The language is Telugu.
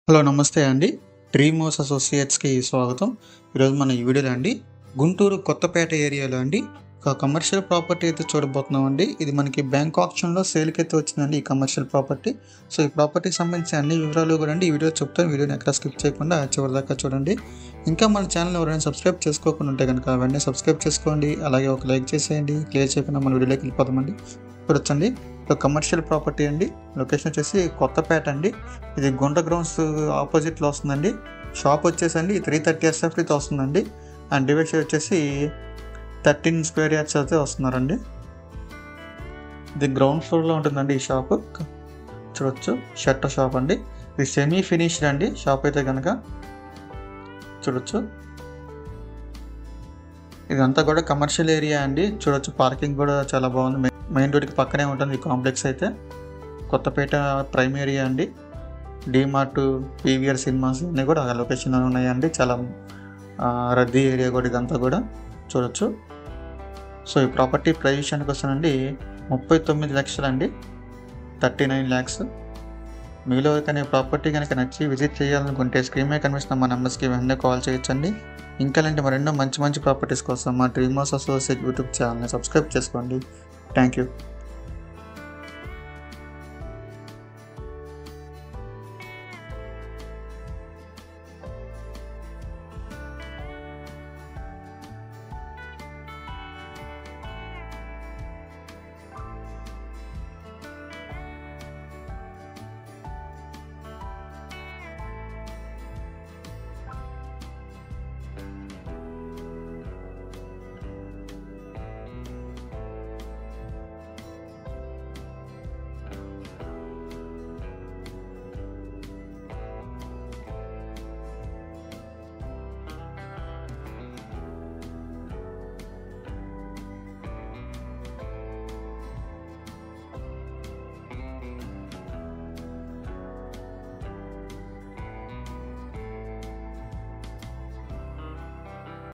హలో నమస్తే అండి. డ్రీమ్ హౌస్ అసోసియేట్స్‌కి స్వాగతం. ఈరోజు మన ఈ వీడియోలో అండి గుంటూరు కొత్తపేట ఏరియాలో అండి ఒక కమర్షియల్ ప్రాపర్టీ అయితే చూడబోతున్నామండి. ఇది మనకి బ్యాంక్ ఆప్షన్‌లో సేల్‌కి అయితే వచ్చిందండి ఈ కమర్షియల్ ప్రాపర్టీ. సో, ఈ ప్రాపర్టీకి సంబంధించిన అన్ని వివరాలు కూడా అండి ఈ వీడియో చెప్తాను. వీడియోని ఎక్కడ స్కిప్ చేయకుండా చివరిదాకా చూడండి. ఇంకా మన ఛానల్ ఎవరైనా సబ్స్క్రైబ్ చేసుకోకుండా ఉంటే కనుక వెంటనే సబ్స్క్రైబ్ చేసుకోండి. అలాగే ఒక లైక్ చేసేయండి. క్లియర్ చేయకుండా మన వీడియోలోకి వెళ్ళిపోదామండి. చూడొచ్చండి, ఒక కమర్షియల్ ప్రాపర్టీ అండి. లొకేషన్ వచ్చేసి కొత్తపేట అండి. ఇది గుంట గ్రౌండ్స్ ఆపోజిట్లో వస్తుందండి. షాప్ వచ్చేసండి 330 SFTతో వస్తుందండి. అండ్ డివైడర్ వచ్చేసి 13 స్క్వేర్ యార్డ్స్ అయితే వస్తున్నారండి. ఇది గ్రౌండ్ ఫ్లోర్లో ఉంటుందండి ఈ షాప్. చూడొచ్చు, షట్టర్ షాప్ అండి. ఇది సెమీ ఫినిష్డ్ అండి షాప్ అయితే కనుక చూడొచ్చు. ఇదంతా కూడా కమర్షియల్ ఏరియా అండి. చూడొచ్చు, పార్కింగ్ కూడా చాలా బాగుంది. మెయిన్ రోడ్కి పక్కనే ఉంటుంది ఈ కాంప్లెక్స్ అయితే. కొత్తపేట ప్రైమ్ ఏరియా అండి. డీమార్ట్, పీవీఆర్ సినిమాస్ అన్నీ కూడా ఆ లొకేషన్లో ఉన్నాయండి. చాలా రద్దీ ఏరియా కూడా ఇదంతా కూడా చూడొచ్చు. సో, ఈ ప్రాపర్టీ ప్రైస్ విషయానికి వస్తానండి 39 లక్షలు అండి, 39 lakhs. మీలో కానీ ప్రాపర్టీ కనుక నచ్చి విజిట్ చేయాలనుకుంటే స్క్రీన్ మీద కనిపిస్తున్న మా నెంబర్స్కి వెంటనే కాల్ చేయొచ్చండి. ఇంకా అలాంటి మరెన్నో మంచి ప్రాపర్టీస్ కోసం మా డ్రీమ్ హౌస్ అసోసియేట్ యూట్యూబ్ ఛానల్ని సబ్స్క్రైబ్ చేసుకోండి. Thank you.